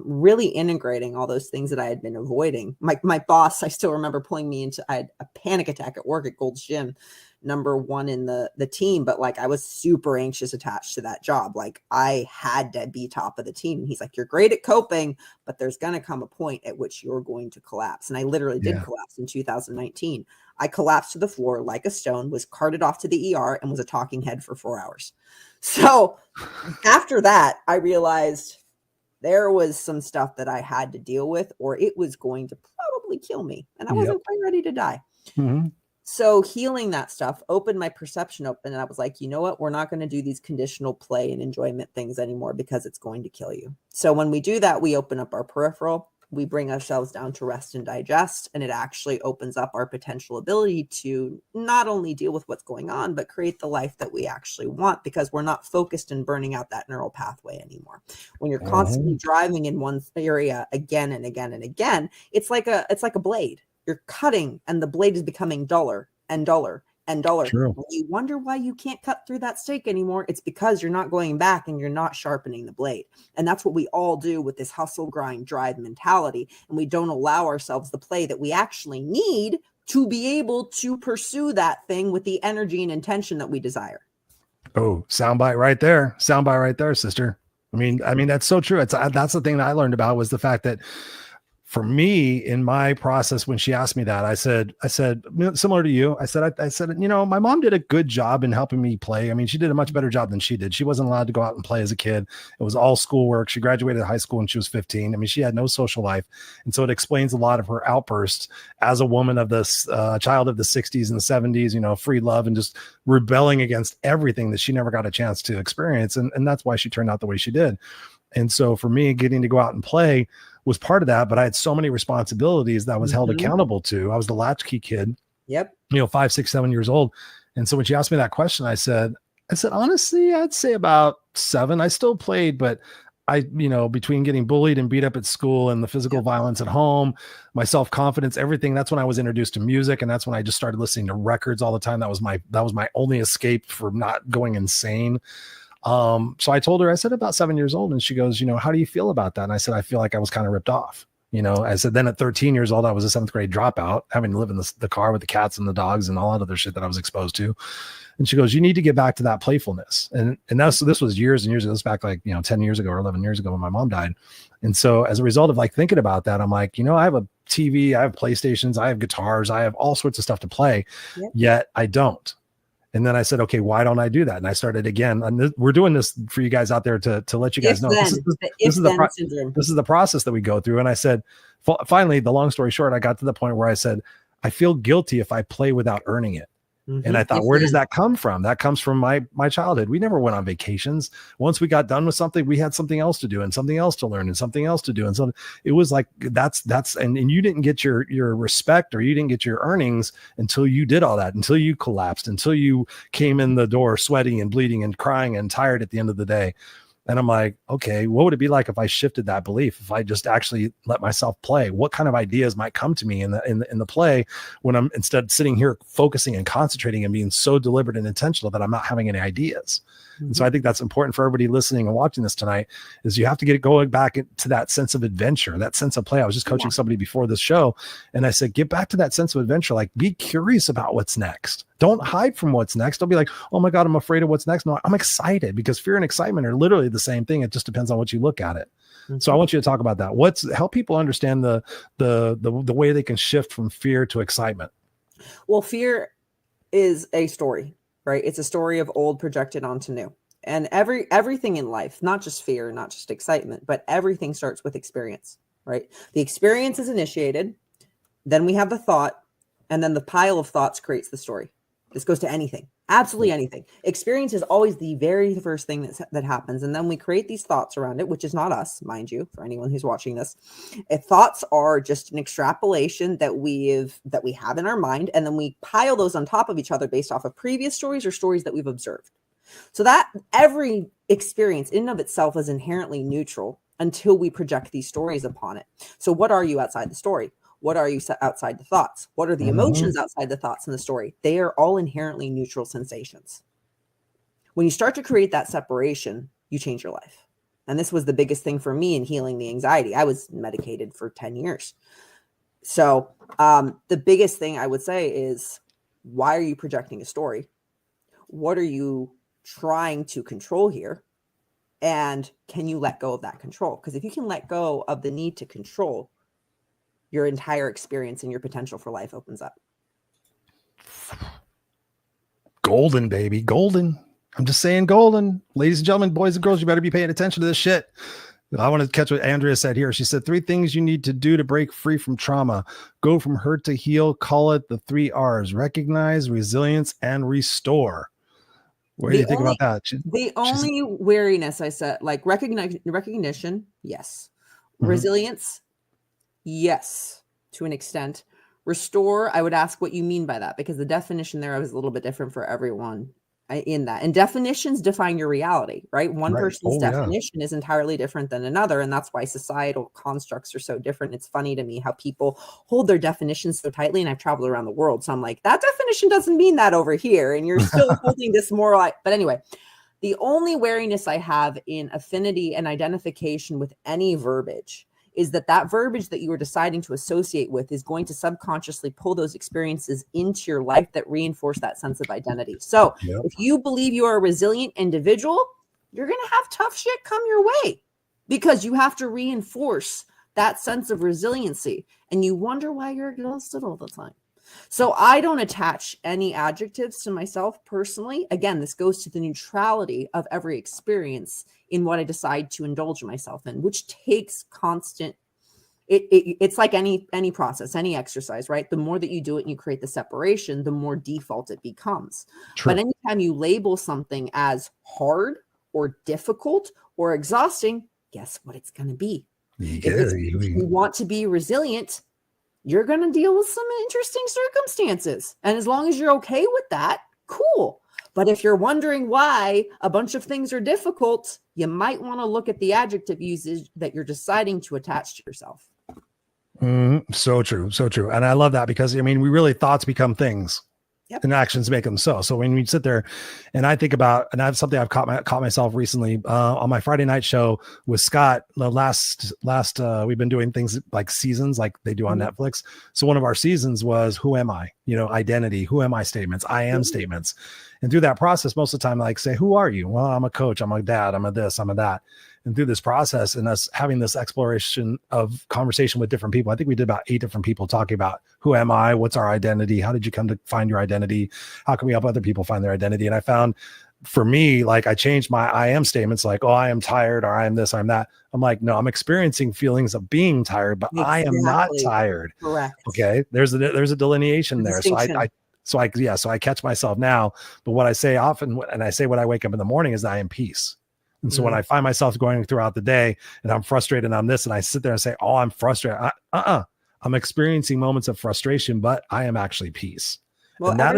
really integrating all those things that I had been avoiding. My boss, I still remember pulling me into, I had a panic attack at work at Gold's Gym, number 1 in the team, but like I was super anxious attached to that job. Like I had to be top of the team. And he's like, you're great at coping, but there's going to come a point at which you're going to collapse. And I literally did collapse in 2019. I collapsed to the floor like a stone, was carted off to the ER, and was a talking head for 4 hours. So after that, I realized there was some stuff that I had to deal with, or it was going to probably kill me. And I wasn't quite ready to die. Mm-hmm. So healing that stuff opened my perception open. And I was like, you know what? We're not going to do these conditional play and enjoyment things anymore, because it's going to kill you. So when we do that, we open up our peripheral. we bring ourselves down to rest and digest, and it actually opens up our potential ability to not only deal with what's going on, but create the life that we actually want, because we're not focused in burning out that neural pathway anymore. When you're constantly driving in one area again and again and again, it's like a blade. You're cutting and the blade is becoming duller and duller and duller. True. When you wonder why you can't cut through that steak anymore, it's because you're not going back and you're not sharpening the blade. And that's what we all do with this hustle, grind, drive mentality. And we don't allow ourselves the play that we actually need to be able to pursue that thing with the energy and intention that we desire. Oh, soundbite right there. Soundbite right there, sister. I mean, that's so true. That's the thing that I learned about, was the fact that for me, in my process, when she asked me that, I said, similar to you, I said, my mom did a good job in helping me play. I mean, she did a much better job than she did. She wasn't allowed to go out and play as a kid. It was all schoolwork. She graduated high school when she was 15. I mean, she had no social life. And so it explains a lot of her outbursts as a woman of this child of the 60s and the 70s, free love and just rebelling against everything that she never got a chance to experience. And that's why she turned out the way she did. And so for me, getting to go out and play was part of that, but I had so many responsibilities that I was held accountable to. I was the latchkey kid. Yep. 5, 6, 7 years old. And so when she asked me that question, I said, honestly, I'd say about 7. I still played, but I, between getting bullied and beat up at school and the physical violence at home, my self-confidence, everything, that's when I was introduced to music. And that's when I just started listening to records all the time. That was my only escape from not going insane. So I told her, I said about 7 years old, and she goes, how do you feel about that? And I said, I feel like I was kind of ripped off. I said, then at 13 years old, I was a 7th grade dropout, having to live in the car with the cats and the dogs and all that other shit that I was exposed to. And she goes, you need to get back to that playfulness. And this was years and years ago. This back 10 years ago or 11 years ago when my mom died. And so as a result of thinking about that, I'm like, I have a TV, I have PlayStations, I have guitars, I have all sorts of stuff to play, yet I don't. And then I said, okay, why don't I do that? And I started again. And we're doing this for you guys out there to let you guys know. This is the process that we go through. And I said, finally, the long story short, I got to the point where I said, I feel guilty if I play without earning it. And I thought, where does that come from? That comes from my childhood. We never went on vacations. Once we got done with something, we had something else to do and something else to learn and something else to do. And so it was like, and you didn't get your respect, or you didn't get your earnings until you did all that, until you collapsed, until you came in the door sweating and bleeding and crying and tired at the end of the day. And I'm like, okay, what would it be like if I shifted that belief? If I just actually let myself play, what kind of ideas might come to me in the play when I'm instead sitting here focusing and concentrating and being so deliberate and intentional that I'm not having any ideas. And so I think that's important for everybody listening and watching this tonight, is you have to get going back to that sense of adventure, that sense of play. I was just coaching somebody before this show, and I said, get back to that sense of adventure. Like, be curious about what's next. Don't hide from what's next. Don't be like, oh my God, I'm afraid of what's next. No, I'm excited, because fear and excitement are literally the same thing. It just depends on what you look at it. So I want you to talk about that. Help people understand the way they can shift from fear to excitement. Well, fear is a story, right? It's a story of old projected onto new. And everything in life, not just fear, not just excitement, but everything starts with experience, right? The experience is initiated, then we have the thought, and then the pile of thoughts creates the story. This goes to anything, absolutely anything. Experience is always the very first thing that happens. And then we create these thoughts around it, which is not us, mind you, for anyone who's watching this. Thoughts are just an extrapolation that we have in our mind. And then we pile those on top of each other based off of previous stories or stories that we've observed. So that every experience in and of itself is inherently neutral until we project these stories upon it. So what are you outside the story? What are you outside the thoughts? What are the emotions outside the thoughts in the story? They are all inherently neutral sensations. When you start to create that separation, you change your life. And this was the biggest thing for me in healing the anxiety. I was medicated for 10 years. So the biggest thing I would say is, why are you projecting a story? What are you trying to control here? And can you let go of that control? Because if you can let go of the need to control, your entire experience and your potential for life opens up. Golden, baby. Golden. I'm just saying golden. Ladies and gentlemen, boys and girls, you better be paying attention to this shit. I want to catch what Andrea said here. She said 3 things you need to do to break free from trauma. Go from hurt to heal. Call it the 3 R's. Recognize, resilience, and restore. What do you think about that? The only wariness I said, like recognition, yes. Resilience, Yes, to an extent. Restore, I would ask what you mean by that, because the definition there is a little bit different for everyone in that. And definitions define your reality, right? One Right. person's Oh, yeah. definition is entirely different than another. And that's why societal constructs are so different. It's funny to me how people hold their definitions so tightly. And I've traveled around the world. So I'm like, that definition doesn't mean that over here. And you're still holding this moral. But anyway, the only wariness I have in affinity and identification with any verbiage is that verbiage that you are deciding to associate with is going to subconsciously pull those experiences into your life that reinforce that sense of identity. So if you believe you are a resilient individual, you're going to have tough shit come your way because you have to reinforce that sense of resiliency. And you wonder why you're exhausted all the time. So I don't attach any adjectives to myself personally. Again, this goes to the neutrality of every experience in what I decide to indulge myself in, which takes constant. It's like any process, any exercise, right? The more that you do it and you create the separation, the more default it becomes. True. But anytime you label something as hard or difficult or exhausting, guess what it's going to be? If you want to be resilient, you're going to deal with some interesting circumstances. And as long as you're okay with that, cool. But if you're wondering why a bunch of things are difficult, you might want to look at the adjective usage that you're deciding to attach to yourself. So true. So true. And I love that because, I mean, we really thoughts become things. Yep. And actions make them so. So when we sit there and I think about, and I have something I've caught myself recently on my Friday night show with Scott, the last we've been doing things like seasons, like they do on Netflix. So one of our seasons was, who am I? Identity, who am I statements, I am statements. And through that process, most of the time, I say, who are you? Well, I'm a coach, I'm a dad, I'm a this, I'm a that. And through this process and us having this exploration of conversation with different people, I think we did about 8 different people talking about who am I? What's our identity? How did you come to find your identity? How can we help other people find their identity? And I found for me, like I changed my I am statements like, oh, I am tired or I am this, I'm that. I'm like, no, I'm experiencing feelings of being tired, but I am not tired. Correct. Okay. There's a delineation there. So I catch myself now, but what I say often, and I say when I wake up in the morning is I am peace. And so when I find myself going throughout the day and I'm frustrated on this and I sit there and say, oh, I'm frustrated. I'm experiencing moments of frustration, but I am actually peace. Well, and that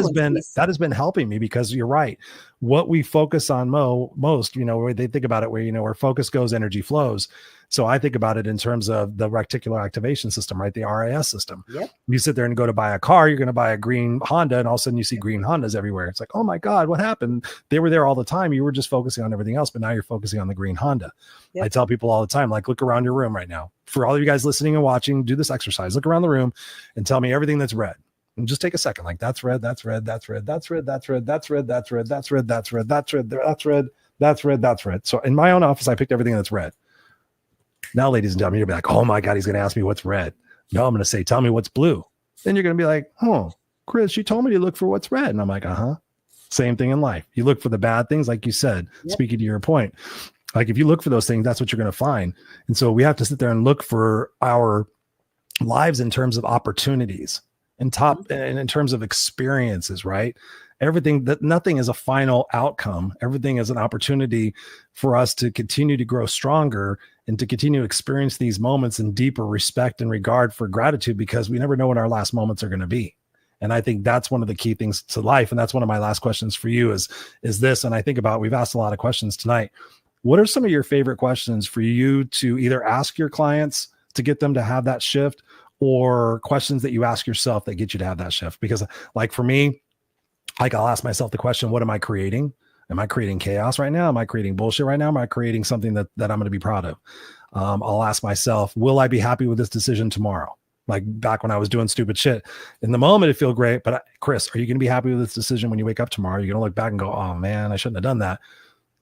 has been helping me because you're right. What we focus on most, where they think about it, where focus goes, energy flows. So I think about it in terms of the reticular activation system, right? The RAS system. Yep. You sit there and go to buy a car, you're going to buy a green Honda, and all of a sudden you see green Hondas everywhere. It's like, oh my God, what happened? They were there all the time. You were just focusing on everything else, but now you're focusing on the green Honda. Yep. I tell people all the time, like, look around your room right now. For all of you guys listening and watching, do this exercise. Look around the room and tell me everything that's red. And just take a second, like that's red, that's red, that's red, that's red, that's red, that's red, that's red, that's red, that's red, that's red, that's red, that's red, that's red. So in my own office, I picked everything that's red. Now, ladies and gentlemen, you'll be like, oh my God, he's going to ask me what's red. No, I'm going to say, tell me what's blue. Then you're going to be like, oh, Chris, you told me to look for what's red. And I'm like, same thing in life. You look for the bad things, like you said, speaking to your point. Like if you look for those things, that's what you're going to find. And so we have to sit there and look for our lives in terms of opportunities. And in terms of experiences, right? Nothing is a final outcome. Everything is an opportunity for us to continue to grow stronger and to continue to experience these moments in deeper respect and regard for gratitude, because we never know what our last moments are going to be. And I think that's one of the key things to life. And that's one of my last questions for you is this. And I think about, we've asked a lot of questions tonight. What are some of your favorite questions for you to either ask your clients to get them to have that shift, or questions that you ask yourself that get you to have that shift? Because like for me, like I'll ask myself the question, what am I creating? Am I creating chaos right now? Am I creating bullshit right now? Am I creating something that I'm going to be proud of? I'll ask myself, will I be happy with this decision tomorrow? Like back when I was doing stupid shit in the moment, it feel great. But Chris, are you going to be happy with this decision when you wake up tomorrow? You're going to look back and go, oh man, I shouldn't have done that.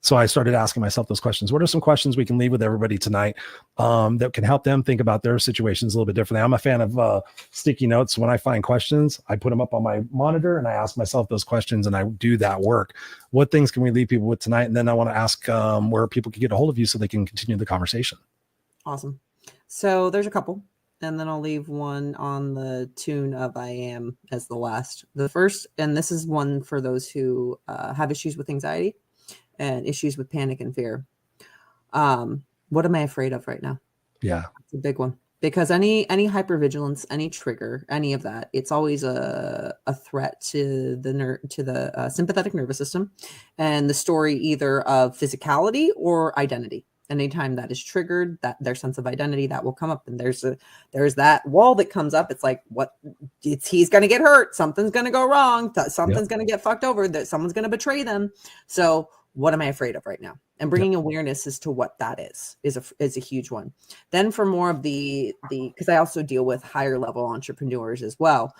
So I started asking myself those questions. What are some questions we can leave with everybody tonight that can help them think about their situations a little bit differently? I'm a fan of sticky notes. When I find questions, I put them up on my monitor and I ask myself those questions and I do that work. What things can we leave people with tonight? And then I want to ask where people can get a hold of you so they can continue the conversation. Awesome. So there's a couple, and then I'll leave one on the tune of I am as the last. The first, and this is one for those who have issues with anxiety and issues with panic and fear. What am I afraid of right now? Yeah. It's a big one. because any hypervigilance, any trigger, any of that, it's always a threat to the sympathetic nervous system, and the story either of physicality or identity. Anytime that is triggered, that their sense of identity, that will come up, and there's that wall that comes up. It's like, he's going to get hurt, something's going to go wrong, something's going to get fucked over, that someone's going to betray them. So what am I afraid of right now? And bringing awareness as to what that is a huge one. Then for more of the because I also deal with higher level entrepreneurs as well.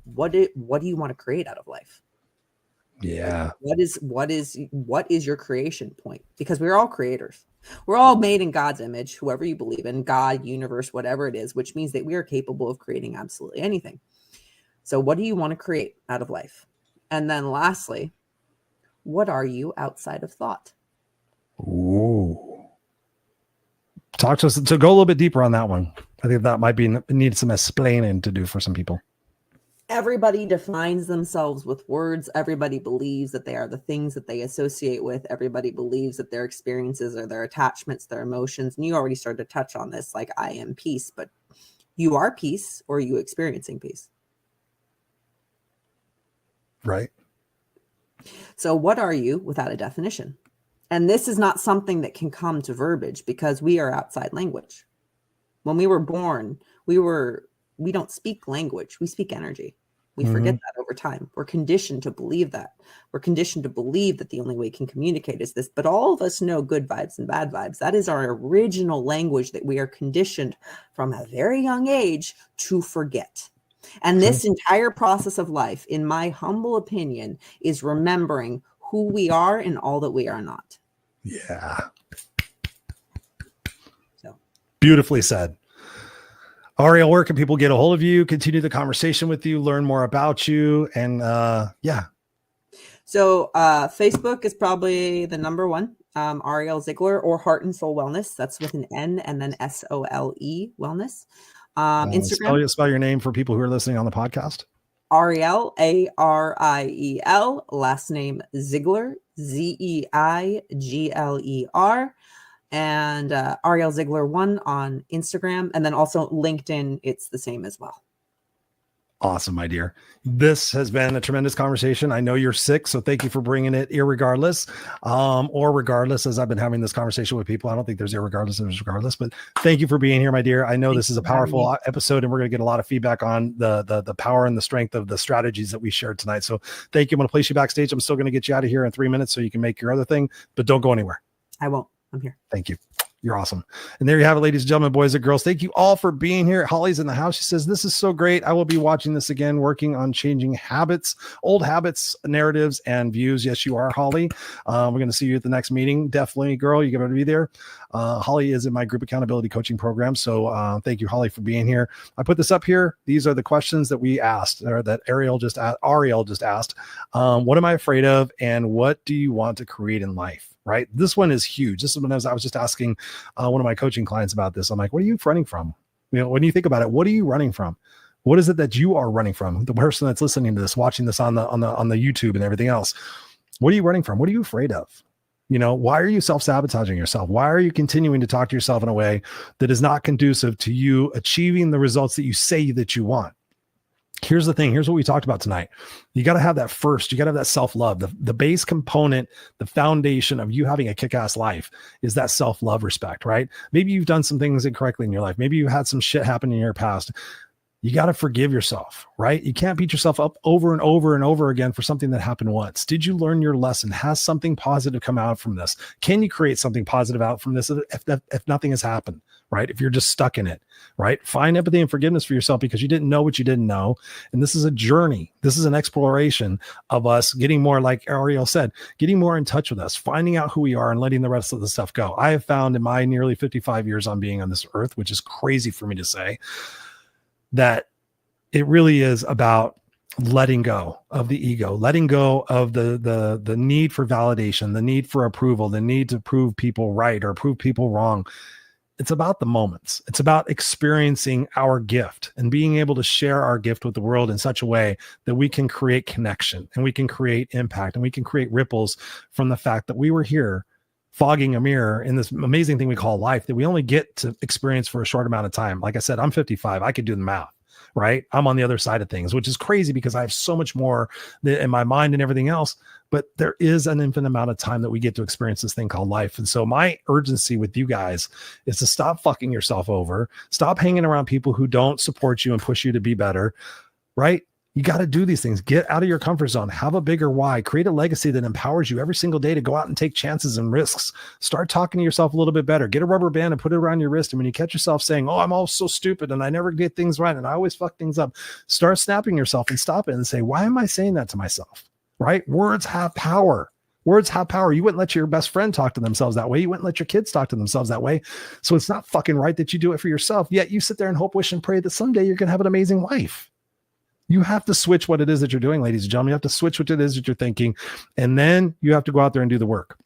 What do you want to create out of life? Yeah. What is your creation point? Because we're all creators. We're all made in God's image, whoever you believe in, God, universe, whatever it is, which means that we are capable of creating absolutely anything. So what do you want to create out of life? And then lastly, what are you outside of thought? Ooh. Talk to us to go a little bit deeper on that one. I think that might need some explaining to do for some people. Everybody defines themselves with words. Everybody believes that they are the things that they associate with. Everybody believes that their experiences are their attachments, their emotions. And you already started to touch on this, like, I am peace, but you are peace, or are you experiencing peace? Right. So what are you without a definition? And this is not something that can come to verbiage, because we are outside language. When we were born, we don't speak language. We speak energy. We forget that over time. We're conditioned to believe that. We're conditioned to believe that the only way we can communicate is this. But all of us know good vibes and bad vibes. That is our original language that we are conditioned from a very young age to forget. And this entire process of life, in my humble opinion, is remembering who we are and all that we are not. Yeah. So beautifully said. Ariel, where can people get a hold of you, continue the conversation with you, learn more about you? And So Facebook is probably the number one, Ariel Zeigler, or Heart and Soul Wellness. That's with an N and then SOLE Wellness. Instagram. Spell your name for people who are listening on the podcast. Ariel, ARIEL, last name Zeigler, ZEIGLER, and Ariel Zeigler 1 on Instagram, and then also LinkedIn. It's the same as well. Awesome, my dear. This has been a tremendous conversation. I know you're sick, so thank you for bringing it, irregardless, or regardless, as I've been having this conversation with people. I don't think there's irregardless, there's regardless, but thank you for being here, my dear. I know this is a powerful episode, and we're going to get a lot of feedback on the power and the strength of the strategies that we shared tonight. So thank you. I'm going to place you backstage. I'm still going to get you out of here in 3 minutes so you can make your other thing, but don't go anywhere. I won't. I'm here. Thank you. You're awesome. And there you have it, ladies and gentlemen, boys and girls. Thank you all for being here. Holly's in the house. She says, this is so great. I will be watching this again, working on changing habits, old habits, narratives, and views. Yes, you are, Holly. We're going to see you at the next meeting. Definitely, girl. You're going to be there. Holly is in my group accountability coaching program. So thank you, Holly, for being here. I put this up here. These are the questions that we asked, or that Ariel just asked. What am I afraid of? And what do you want to create in life? Right. This one is huge. This is when I was just asking one of my coaching clients about this. I'm like, what are you running from? You know, when you think about it, what are you running from? What is it that you are running from? The person that's listening to this, watching this on the YouTube and everything else. What are you running from? What are you afraid of? You know, why are you self-sabotaging yourself? Why are you continuing to talk to yourself in a way that is not conducive to you achieving the results that you say that you want? Here's the thing. Here's what we talked about tonight. You got to have that first. You got to have that self-love. The base component, the foundation of you having a kick-ass life is that self-love, respect, right? Maybe you've done some things incorrectly in your life. Maybe you had some shit happen in your past. You got to forgive yourself, right? You can't beat yourself up over and over and over again for something that happened once. Did you learn your lesson? Has something positive come out from this? Can you create something positive out from this if nothing has happened, right? If you're just stuck in it, right? Find empathy and forgiveness for yourself because you didn't know what you didn't know. And this is a journey. This is an exploration of us getting more, like Ariel said, getting more in touch with us, finding out who we are and letting the rest of the stuff go. I have found in my nearly 55 years on being on this earth, which is crazy for me to say, that it really is about letting go of the ego, letting go of the need for validation, the need for approval, the need to prove people right or prove people wrong. It's about the moments. It's about experiencing our gift and being able to share our gift with the world in such a way that we can create connection and we can create impact and we can create ripples from the fact that we were here fogging a mirror in this amazing thing we call life that we only get to experience for a short amount of time. Like I said, I'm 55. I could do the math, right? I'm on the other side of things, which is crazy because I have so much more in my mind and everything else. But there is an infinite amount of time that we get to experience this thing called life. And so my urgency with you guys is to stop fucking yourself over. Stop hanging around people who don't support you and push you to be better, right? You got to do these things. Get out of your comfort zone. Have a bigger why. Create a legacy that empowers you every single day to go out and take chances and risks. Start talking to yourself a little bit better. Get a rubber band and put it around your wrist. And when you catch yourself saying, oh, I'm all so stupid and I never get things right and I always fuck things up, start snapping yourself and stop it and say, why am I saying that to myself? Right? Words have power. Words have power. You wouldn't let your best friend talk to themselves that way. You wouldn't let your kids talk to themselves that way. So it's not fucking right that you do it for yourself. Yet you sit there and hope, wish, and pray that someday you're going to have an amazing life. You have to switch what it is that you're doing, ladies and gentlemen. You have to switch what it is that you're thinking. And then you have to go out there and do the work.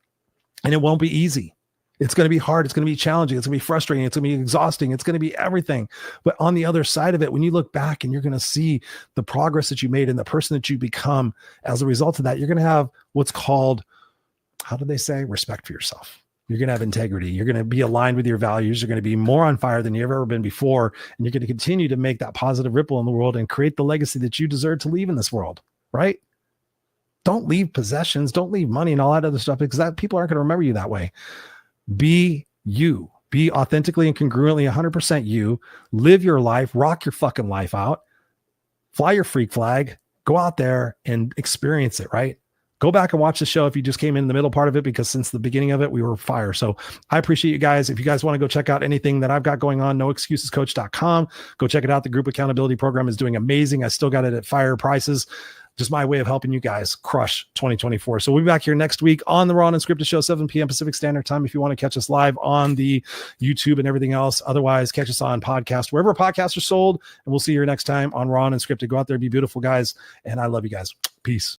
And it won't be easy. It's going to be hard. It's going to be challenging. It's going to be frustrating. It's going to be exhausting. It's going to be everything. But on the other side of it, when you look back and you're going to see the progress that you made and the person that you become as a result of that, you're going to have what's called, how do they say, respect for yourself. You're going to have integrity. You're going to be aligned with your values. You're going to be more on fire than you've ever been before. And you're going to continue to make that positive ripple in the world and create the legacy that you deserve to leave in this world, right? Don't leave possessions. Don't leave money and all that other stuff because that people aren't going to remember you that way. Be you. Be authentically and congruently 100% you. Live your life. Rock your fucking life out. Fly your freak flag. Go out there and experience it, right? Go back and watch the show if you just came in the middle part of it, because since the beginning of it, we were fire. So I appreciate you guys. If you guys want to go check out anything that I've got going on, noexcusescoach.com, go check it out. The group accountability program is doing amazing. I still got it at fire prices. Just my way of helping you guys crush 2024. So we'll be back here next week on the Raw Unscripted Show, 7 p.m. Pacific Standard Time. If you want to catch us live on the YouTube and everything else, otherwise catch us on podcast, wherever podcasts are sold. And we'll see you here next time on Raw Unscripted. Go out there, be beautiful, guys. And I love you guys. Peace.